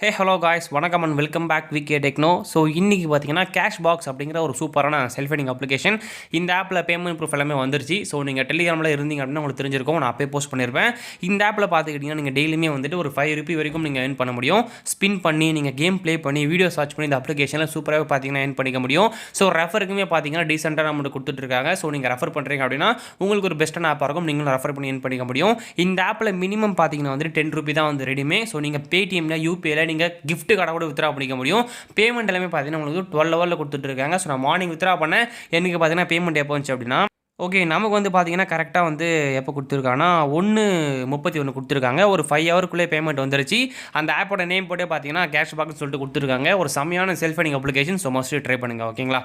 ஹே hello guys வணக்கம் and welcome back VK techno. So இன்றைக்கி பார்த்தீங்கன்னா கேஷ் பாக்ஸ் அப்படிங்கிற ஒரு சூப்பரான செல்ஃப் எர்னிங் அப்ளிகேஷன். இந்த ஆப்பில் பேமெண்ட் ப்ரூஃப் எல்லாமே வந்துருச்சு. ஸோ நீங்கள் டெலிகிராமில் இருந்தீங்க அப்படின்னா உங்களுக்கு தெரிஞ்சிருக்கும், நான் அப்பே போஸ்ட் பண்ணியிருப்பேன். இந்த ஆப்பில் பார்த்துக்கிட்டிங்கன்னா நீங்கள் டெய்லியுமே வந்துட்டு ஒரு ₹5 வரைக்கும் நீங்கள் ஏர்ன் பண்ண முடியும். ஸ்பின் பண்ணி நீங்கள் கேம் ப்ளே பண்ணி வீடியோ சர்ச் பண்ணி இந்த அப்ளிகேஷனில் சூப்பராக பார்த்தீங்கன்னா ஏர்ன் பண்ணிக்க முடியும். ஸோ ரெஃபருக்குமே பார்த்தீங்கன்னா டீசெண்டாக அமௌண்ட் கொடுத்துட்ருக்காங்க. ஸோ நீங்கள் ரெஃபர் பண்ணுறீங்க அப்படின்னா உங்களுக்கு ஒரு பெஸ்ட்டான ஆப்பாக இருக்கும், நீங்களும் ரெஃபர் பண்ணி ஏர்ன் பண்ணிக்க முடியும். இந்த ஆப்பில் மினிமம் பார்த்தீங்கன்னா வந்துட்டு ₹10 தான் வந்து ரெடிமே. ஸோ நீங்கள் பேடிஎம்ல யூபிஐயில் நீங்கள் கிஃப்ட் கார்டை கூட வித்ரா பண்ணிக்க முடியும். பேமெண்ட் எல்லாமே பார்த்தீங்கன்னா உங்களுக்கு 12 லெவலில் கொடுத்துட்ருக்காங்க. ஸோ நான் மார்னிங் வித்ரா பண்ணேன். எனக்கு பார்த்தீங்கன்னா பேமெண்ட் எப்போ வந்துச்சு அப்படின்னா ஓகே நமக்கு வந்து பார்த்தீங்கன்னா கரெக்டாக வந்து எப்போ கொடுத்துருக்காங்கன்னா 1:31 கொடுத்துருக்காங்க. ஒரு 5 ஹவருக்குள்ளே பேமெண்ட் வந்துருச்சு. அந்த ஆப்போட நேம் போட்டே பார்த்தீங்கன்னா கேஷ் பாக்ஸ்னு சொல்லிட்டு கொடுத்துருக்காங்க. ஒரு செம்மையான self earning application. So must try பண்ணுங்கள். ஓகேங்களா?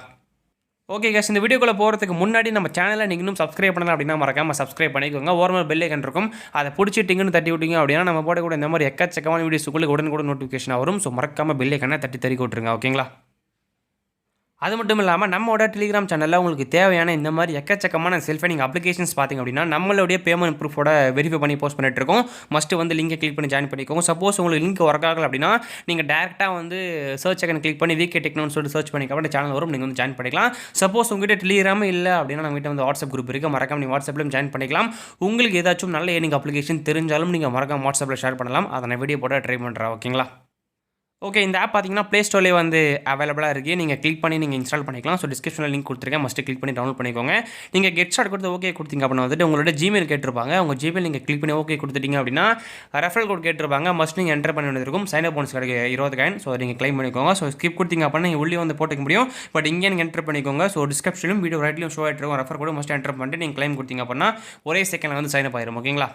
ஓகே கேஷ், இந்த வீடியோக்குள்ளே போகிறதுக்கு முன்னாடி நம்ம சேனலை நீங்கள் இன்னும் சப்ஸ்கிரைப் பண்ணலாம் அப்படின்னா மறக்காமல் சப்ஸ்கிரைப் பண்ணிக்கோங்க. ஓரமாக பெல் ஐக்கன் இருக்கும், அதை பிடிச்சிட்டிங்கன்னு தட்டி விட்டீங்க அப்படின்னா நம்ம போடக்கூடிய இந்த மாதிரி எக்கச்சக்கமான வீடியோஸுக்குள்ளே உடனுக்குடன் நோட்டிஃபிகேஷன் வரும். ஸோ மறக்காமல் பெல் ஐக்கனை தட்டி விட்டுருங்க. ஓகேங்களா? அது மட்டும் இல்லாமல் நம்மளோட டெலிகிராம் சேனலில் உங்களுக்கு தேவையான இந்த மாதிரி எக்கச்சக்கமான செல்ஃப் எர்னிங் அப்ளிகேஷன்ஸ் பார்த்திங்க அப்படின்னா நம்மளுடைய பேமெண்ட் ப்ரூஃபோட வெரிஃபை பண்ணி போஸ்ட் பண்ணிட்டு இருக்கோம். மஸ்ட்டு வந்து லிங்கை கிளிக் பண்ணி ஜாயின் பண்ணிக்கோங்க. சப்போஸ் உங்களுக்கு லிங்க் ஒர்க் ஆகலை அப்படின்னா நீங்கள் டேரெக்டாக வந்து சர்ச் ஐக்கன் கிளிக் பண்ணி விகே டெக்னோன்னு சொல்லிட்டு சர்ச் பண்ணிக்க சேனல் வரும், நீங்கள் வந்து ஜாயின் பண்ணிக்கலாம். சப்போஸ் உங்கள்கிட்ட டெலிகிராம் இல்லை அப்படின்னா நம்மகிட்ட வந்து வாட்ஸ்அப் குரூப் இருக்குது, மறக்காம நீங்கள் வாட்ஸ்அப்லையும் ஜாயின் பண்ணிக்கலாம். உங்களுக்கு ஏதாச்சும் நல்ல ஏர்னிங் அப்ளிகேஷன் தெரிஞ்சாலும் நீங்கள் மறக்காம வாட்ஸ்அப்பில் ஷேர் பண்ணலாம். அதை நான் வீடியோ போட ட்ரை பண்ணுறேன். ஓகேங்களா? ஓகே, இந்த ஆப் பார்த்தீங்கன்னா ப்ளே ஸ்டோர்லேயே வந்து அவைலபிளாக இருக்குது. நீங்கள் கிளிக் பண்ணி நீங்கள் இன்ஸ்டால் பண்ணிக்கலாம். ஸோ டிஸ்கிரிப்ஷனில் லிங்க் கொடுத்துருக்கேன், மஸ்ட்டு கிளிக் பண்ணி டவுன்லோட் பண்ணிக்கோங்க. நீங்கள் கெட் ஸ்டார்ட் கொடுத்து ஓகே கொடுத்தீங்க அப்படின்னா வந்துட்டு உங்களோட ஜிமெயில் கேட்டிருப்பாங்க. உங்கள் ஜிமெயில் நீங்கள் கிளிக் பண்ணி ஓகே கொடுத்துட்டீங்க அப்படின்னா ரெஃபரல் கோட் கேட்டிருப்பாங்க. மஸ்ட் நீங்கள் என்டர் பண்ணி வேண்டியிருக்கும். சைன் அப் போனஸ் கிடைக்கும் 20 காயின். ஸோ நீங்கள் கிளைம் பண்ணிக்கோங்க. ஸோ ஸ்கிப் கொடுத்தீங்க அப்படின்னா நீங்கள் உள்ளே வந்து போட்டுக்க முடியும். பட் இங்கே நீங்கள் என்டர் பண்ணிக்கோங்க. ஸோ டிஸ்கிரிப்ஷனும் வீடியோ ரைட்லையும் ஷோ ஆகிட்டு இருக்கும். ரெஃபர் கூட மஸ்ட் என்டர் பண்ணிட்டு நீங்கள் கிளைம் கொடுத்தீங்க அப்படின்னா ஒரே செகண்டில் வந்து சைன் அப் ஆயிரும். ஓகேங்களா?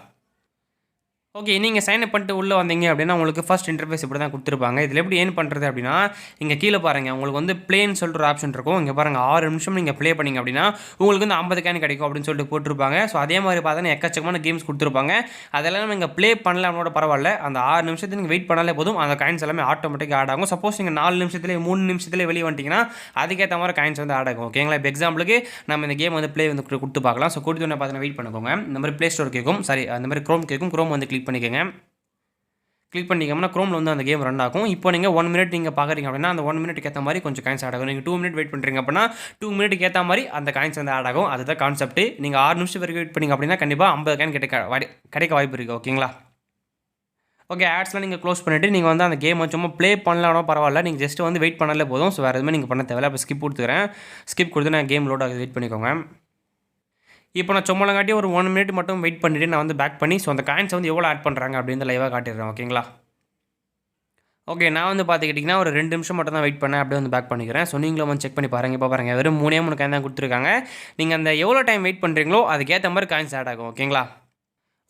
ஓகே, நீங்கள் சைன் அப் பண்ணிட்டு உள்ளே வந்தீங்க அப்படின்னா உங்களுக்கு ஃபஸ்ட் இன்டர்ஃபேஸ் இப்படி தான் கொடுத்துருப்பாங்க. இதில் எப்படி ஏன் பண்ணுறது அப்படின்னா இங்கே கீழே பாருங்கள், உங்களுக்கு வந்து ப்ளேன்னு சொல்லிட்டு ஒரு ஆப்ஷன் இருக்கும். இங்கே பாருங்கள் 6 நிமிஷம் நீங்கள் ப்ளே பண்ணிங்க அப்படின்னா உங்களுக்கு வந்து 50 கேன் கிடைக்கும் அப்படின்னு சொல்லிட்டு போட்டிருப்பாங்க. ஸோ அதே மாதிரி பார்த்தீங்கன்னா எக்கச்சக்கமான கேம்ஸ் கொடுத்துருப்பாங்க. அதெல்லாம் நீங்கள் ப்ளே பண்ணல அவனோட பரவாயில்ல, அந்த 6 நிமிஷத்துக்கு நீங்கள் வெயிட் பண்ணாலே போதும், அந்த காயின்ஸ் எல்லாமே ஆட்டோமேட்டிக்காக ஆட் ஆகும். சப்போஸ் நீங்கள் 4 நிமிஷத்துலேயே 3 நிமிஷத்துலேயே வெளியே வந்துட்டிங்கன்னா அதுக்கேற்ற மாதிரி காயின்ஸ் வந்து ஆட் ஆகும். ஓகேங்களா? இப்போ எக்ஸாம்பிளுக்கு நம்ம இந்த கேம் வந்து ப்ளே வந்து கொடுத்து பார்க்கலாம். ஸோ கொடுத்து ஒன்று பார்த்தீங்கன்னா வெயிட் பண்ணிக்கோங்க. இந்த மாதிரி ப்ளே ஸ்டோர் கேட்கும், சாரி அந்த மாதிரி க்ரோம் கேட்கும். க்ரோம் வந்து கிளிக் பண்ணிக்கோங்க. கிளிக் பண்ணிங்கன்னா க்ரோமில் வந்து அந்த கேம் ரன் ஆகும். இப்போ நீங்கள் 1 மினிட் நீங்கள் பார்க்குறீங்க அப்படின்னா அந்த 1 மினிட்டுக்கு ஏற்ற மாதிரி கொஞ்சம் காயின்ஸ் ஆட் ஆகும். நீங்கள் 2 மினிட் வெயிட் பண்ணுறீங்க அப்படின்னா 2 மினிட்டுக்கு ஏற்ற மாதிரி அந்த காயின்ஸ் வந்து ஆட் ஆகும். அதுதான் கான்செப்ட். நீங்கள் 6 நிமிஷம் வரைக்கும் வெயிட் பண்ணிங்க அப்படின்னா கண்டிப்பாக 50 காயின் கிடைக்க வாய்ப்பு இருக்குது. ஓகேங்களா? ஓகே, ஆட்ஸ்லாம் நீங்கள் க்ளோஸ் பண்ணிவிட்டு நீங்கள் வந்து அந்த கேம் சும்மா ப்ளே பண்ணலாம் பரவாயில்ல, நீங்கள் ஜஸ்ட் வந்து வெயிட் பண்ணாலே போதும். ஸோ வேறு எதுவுமே நீங்கள் பண்ண தேவையில்ல. இப்போ ஸ்கிப் கொடுத்துக்கிறேன். ஸ்கிப் கொடுத்து நான் கேம் லோட் ஆகுது, வெயிட் பண்ணிக்கோங்க. இப்போ நான் சும்மாலங்காட்டி ஒரு 1 மினிட் மட்டும் வெயிட் பண்ணிவிட்டு நான் வந்து பேக் பண்ணி ஸோ அந்த காயின்ஸ் வந்து எவ்வளோ ஆட் பண்ணுறாங்க அப்படின்னு லைவாக காட்டிடுறேன். ஓகேங்களா? ஓகே, நான் வந்து பார்த்துக்கிட்டிங்கன்னா ஒரு 2 நிமிஷம் மட்டும் தான் வெயிட் பண்ணேன், அப்படியே வந்து பேக் பண்ணிக்கிறேன். ஸோ நீங்களும் வந்து செக் பண்ணி பாருங்கள். இப்போ பாருங்கள் வெறும் 3 காயின் தான் கொடுத்துருக்காங்க. நீங்கள் அந்த எவ்வளோ டைம் வெயிட் பண்ணுறீங்களோ அதுக்கேற்ற மாதிரி காயின்ஸ் ஆட் ஆகும். ஓகேங்களா?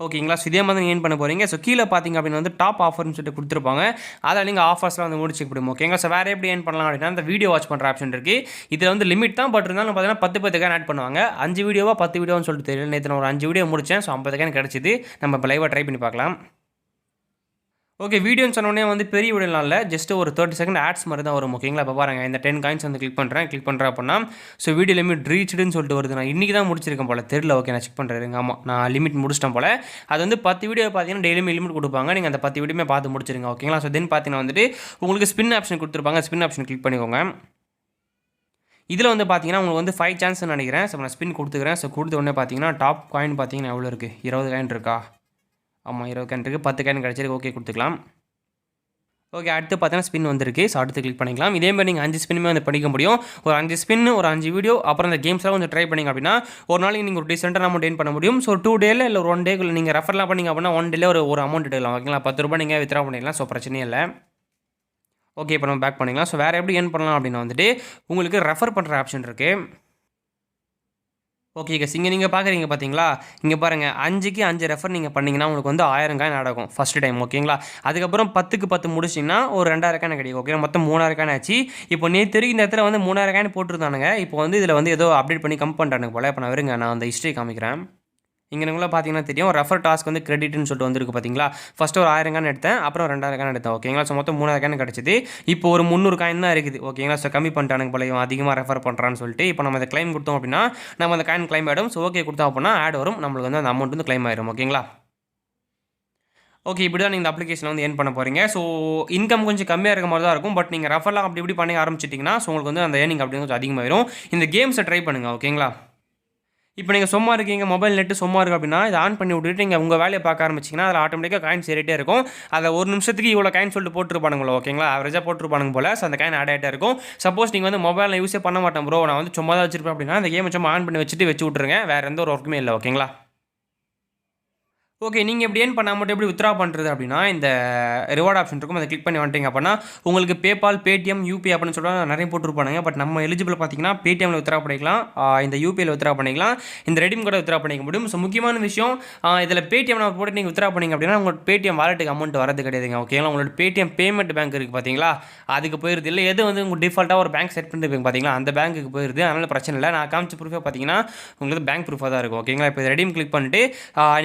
ஓகேங்களா? ஸோ இதே மாதிரி ஏன் பண்ண போகிறீங்க. ஸோ கீழே பார்த்தீங்க அப்படின்னு வந்து டாப் ஆஃபர்னு சொல்லிட்டு கொடுத்துருப்பாங்க. அதில் நீங்கள் ஆஃபர்ஸ்லாம் வந்து முடிச்சு முடியும். ஓகேங்களா? ஸோ வேறு எப்படி ஏன் பண்ணலாம் அப்படின்னா இந்த வீடியோ வாட்ச் பண்ணுற ஆப்ஷன் இருக்குது. இதில் வந்து லிமிட் தான், பட் இருந்தாலும் பார்த்தீங்கன்னா 10 கேன் ஆட் பண்ணுவாங்க. 5 வீடியோவா 10 வீடியோன்னு சொல்லிட்டு தெரியல. நேற்று நான் ஒரு 5 வீடியோ முடித்தேன். ஸோ 50 கேன் கிடச்சிது. நம்ம இப்போ லைவாக ட்ரை பண்ணி பார்க்கலாம். ஓகே, வீடியோன்னு சொன்னோடனே வந்து பெரிய வீடியோலாம் இல்லை, ஜஸ்ட் ஒரு 30 செகண்ட் ஆட்ஸ் மாதிரி தான் வரும். ஓகேங்களா? இப்போ பாருங்கள் இந்த 10 காயின்ஸ் வந்து கிளிக் பண்ணுறேன் அப்படின்னா ஸோ வீடியோ லிமிட் ரீச்டுன்னு சொல்லிட்டு வருது. நான் இன்றைக்கி தான் முடிச்சிருக்கேன் போல், தெரியல. ஓகே, நான் செக் பண்ணுறேன். ஆமாம், நான் லிமிட் முடிச்சிட்டேன் போல். அது வந்து 10 வீடியோ பார்த்தீங்கன்னா டெய்லியுமே லிமிட் கொடுப்பாங்க. நீங்கள் அந்த 10 வீடியோமே பார்த்து முடிச்சிருங்க. ஓகேங்களா? ஸோ தென் பார்த்தீங்கன்னா வந்துட்டு உங்களுக்கு ஸ்பின் ஆப்ஷன் கொடுத்துருப்பாங்க. ஸ்பின் ஆப்ஷன் கிளிக் பண்ணிக்கோங்க. இதில் வந்து பார்த்தீங்கன்னா உங்களுக்கு வந்து 5 சான்ஸ்னு நினைக்கிறேன். ஸோ நான் ஸ்பின் கொடுத்துக்கிறேன். ஸோ கொடுத்த உடனே பார்த்தீங்கன்னா டாப் காயின் பார்த்தீங்கன்னா எவ்வளோ இருக்குது? 20 காயின் இருக்கா? ஆமாம், 20 காயின் இருக்குது. 10 காயின் கிடச்சிருக்கு. ஓகே கொடுத்துக்கலாம். ஓகே, அடுத்து பார்த்தீங்கன்னா ஸ்பின் வந்திருக்கு. ஸோ அடுத்து கிளிக் பண்ணிக்கலாம். இதேமாதிரி நீங்கள் 5 ஸ்பின்னுமே வந்து பண்ணிக்க முடியும். ஒரு 5 ஸ்பின், ஒரு 5 வீடியோ, அப்புறம் இந்த கேம்ஸ்லாம் கொஞ்சம் ட்ரை பண்ணிங்க அப்படின்னா ஒரு நாளைக்கு நீங்கள் ஒரு டீசெண்டான அமௌண்ட் ஏர்ன் பண்ண முடியும். ஸோ 2 டேயில் இல்லை ஒரு 1 டேக்குள்ள நீங்கள் ரெஃபர்லாம் பண்ணிங்க அப்படின்னா 1 டேல ஒரு அமௌண்ட் எடுக்கலாம். ஓகேங்களா? ₹10 நீங்கள் வித்ரா பண்ணிக்கலாம். ஸோ பிரச்சனையே இல்லை. ஓகே, இப்போ நம்ம பேக் பண்ணிக்கலாம். ஸோ வேறு எப்படி ஏர்ன் பண்ணலாம் அப்படின்னா வந்துட்டு உங்களுக்கு ரெஃபர் பண்ணுற ஆப்ஷன் இருக்குது. ஓகே கேஸ், இங்கே நீங்கள் பார்க்குறீங்க பார்த்தீங்களா? இங்கே பாருங்கள் 5க்கு 5 ரெஃபர் நீங்கள் பண்ணிங்கன்னா உங்களுக்கு வந்து 1000 காயின் ஆட் ஆகும் ஃபஸ்ட்டு டைம். ஓகேங்களா? அதுக்கப்புறம் 10க்கு 10 முடிச்சிங்கன்னா ஒரு 2000 காயின் கிடைக்கும். ஓகே, மொத்தம் 3000 காயின் ஆச்சு. இப்போ நேற்று இந்த இடத்துல வந்து 3000 காயின் போட்டுருந்தானுங்க. இப்போ வந்து இதில் வந்து ஏதோ அப்டேட் பண்ணி கம் பண்ணுறானுங்க போல. இப்போ நான் வருங்க, நான் அந்த ஹிஸ்ட்ரி காமிக்கிறேன். இங்கே நீங்களும் பார்த்தீங்கன்னா தெரியும், ரெஃபர் டாஸ்க் வந்து கிரெடிட்னு சொல்லிட்டு வந்துருக்கு பார்த்தீங்களா? ஃபஸ்ட்டு ஒரு 1000 காயின் எடுத்தேன், அப்புறம் 2000 காயின் எடுத்தேன். ஓகேங்களா? ஸோ மொத்தம் 3000 காயின் கிடச்சிது. இப்போ ஒரு 300 காயின் தான் இருக்குது. ஓகேங்களா? ஸோ கம்மி பண்ணிட்டானுங்க போல, இவன் அதிகமாக ரெஃபர் பண்ணுறான்னு சொல்லிட்டு. இப்போ நம்ம அதை கிளைம் கொடுத்தோம் அப்படின்னா நம்ம அந்த காயின் கிளைம் ஆகிடும். ஸோ ஓகே கொடுத்தோம் அப்படின்னா ஆட் வரும், நம்மளுக்கு வந்து அந்த அமௌண்ட் வந்து கிளைம் ஆயிடும். ஓகேங்களா? ஓகே. இப்படி தான் நீங்க இந்த அப்ளிகேஷன்ல வந்து ஏர்ன் பண்ண போறீங்க. ஸோ இன்கம் கொஞ்சம் கம்மியா இருக்க மாரி தான் இருக்கும். பட் நீங்க ரெஃபர்லாம் அப்படி இப்படி பண்ண ஆரம்பிச்சுட்டீங்கன்னா, ஸோ உங்களுக்கு வந்து அந்த ஏர்னிங் அப்படிங்கிறது கொஞ்சம் அதிகமாயிரும். இந்த கேம்ஸ ட்ரை பண்ணுங்க. ஓகேங்களா? இப்ப நீங்க சும்மா இருக்கீங்க, மொபைல் நெட் சும்மா இருக்கு அப்படின்னா, இத ஆன் பண்ணி விட்டுட்டு நீங்க உங்க வேலைய பார்க்க ஆரம்பிச்சீங்கன்னா, அதில ஆட்டோமேட்டிக்கா காயின்ஸ் ஏறிட்டே இருக்கும். அத 1 நிமிஷத்துக்கு இவ்வளோ காயின் சொல்லிட்டு போட்டுருப்பானுங்க ஓகேங்களா? ஆவரேஜா போட்டுருப்பானுங்க போல. ஸோ அந்த காயின் ஆட் ஆயிட்டே இருக்கும். சப்போஸ் நீங்க வந்து மொபைல் யூஸே பண்ண மாட்டேன் ப்ரோ. நான் வந்து சும்மா தான் வச்சிருப்பேன் அப்படின்னா, இந்த கேம சும்மா ஆன் பண்ணி வச்சுட்டு வச்சு விட்டுருங்க. வேற எந்த ஒரு ஒர்க்குமே இல்ல. ஓகேங்களா? ஓகே. நீங்க இப்படி ஏர்ன் பண்ணா மட்டும் எப்படி வித்ட்ரா பண்றது அப்படின்னா, இந்த ரிவார்ட் ஆப்ஷன் இருக்கும். அத கிளிக் பண்ணி வந்துட்டீங்க அப்படின்னா, உங்களுக்கு PayPal, Paytm, UPI அப்படின்னு சொல்லிட்டு நெறைய போட்டுருப்பானுங்க. பட் நம்ம எலிஜிபிள் பார்த்தீங்கன்னா, Paytmல வித்ட்ரா பண்ணிக்கலாம். இந்த UPIல வித்ட்ரா பண்ணிக்கலாம். இந்த ரெடீம் கூட வித்ட்ரா பண்ணிக்க முடியும். ஸோ முக்கியமான விஷயம் இதில Paytmல போட்டு நீங்க வித்ட்ரா பண்ணீங்க அப்படின்னா, உங்களோட Paytm வாலெட்டுக்கு அமௌண்ட் வரது கிடையாதுங்க. ஓகேங்களா? உங்களோட Paytm பேமெண்ட் பேங்க் இருக்கு பார்த்தீங்களா? அதுக்கு போயிருது. இல்ல எது வந்து உங்க டிஃபால்ட்டா ஒரு பேங்க் செட் பண்ணிருப்பீங்க பார்த்தீங்களா? அந்த பேங்க்குக்கு போயிருது. அதனால பிரச்சனை இல்ல. நான் காமிச்ச ப்ரூஃபே பார்த்தீங்கன்னா, உங்களுக்கு பேங்க் ப்ரூஃபா தான் இருக்கும். ஓகேங்களா? இப்போ ரெடீம் கிளிக் பண்ணிட்டு,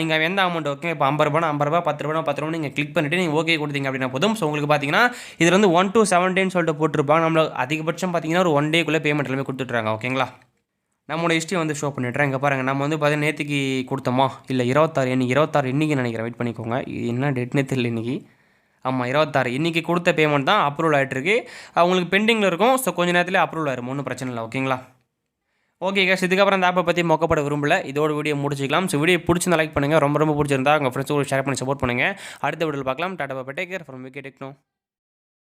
நீங்க எந்த அமௌண்ட் ஓகே இப்போ ரூ. 50 ரூ. 50 ரூ. 10 ரூ. 10 நீங்க கிளிக் பண்ணிட்டு நீங்க ஓகே குடுத்தீங்க அப்படின்னா போதும். ஸோ உங்களுக்கு பார்த்தீங்கன்னா, இதுல வந்து 1 டூ 7 டேன்னு சொல்லிட்டு போட்டுருப்பாங்க. நம்மள அதிகபட்சம் பார்த்தீங்கன்னா, ஒரு 1 டேக்குள்ள பேமெண்ட் எல்லாமே குடுத்துட்டுறாங்க. ஓகேங்களா? நம்மளோட ஹிஸ்ட்ரி வந்து ஷோ பண்ணிடுறேன். இங்க பாருங்க. நம்ம வந்து பார்த்தீங்கன்னா, நேத்திக்கு குடுத்தோமா? இல்ல 26 இன்னைக்கு 26 இன்னைக்கு நெனைக்கிறேன். வெயிட் பண்ணிக்கோங்க. என்ன டேட்ன்னே தெரியல இன்னைக்கு. ஆமா 26 இன்னைக்கு குடுத்த பேமெண்ட் தான் அப்ரூவல் ஆயிட்டு இருக்கு. உங்களுக்கு பெண்டிங்ல இருக்கும். ஸோ கொஞ்ச நேரத்திலே அப்ரூவல் ஆயிரும். ஒண்ணும் பிரச்சனை இல்ல. ஓகேங்களா? Okay guys. இதுக்கப்புறம் அந்த ஆப்பை பற்றி மொக்கப்பட விரும்பல. இதோட வீடியோ முடிச்சுக்கலாம். ஸோ வீடியோ பிடிச்சிருந்தா லைக் பண்ணுங்கள். ரொம்ப ரொம்ப பிடிச்சிருந்தா உங்கள் ஃப்ரெண்ட்ஸோட ஷேர் பண்ணி சப்போர்ட் பண்ணுங்கள். அடுத்த வீடியோவில் பார்க்கலாம். Tata bye. Take care from VK techno.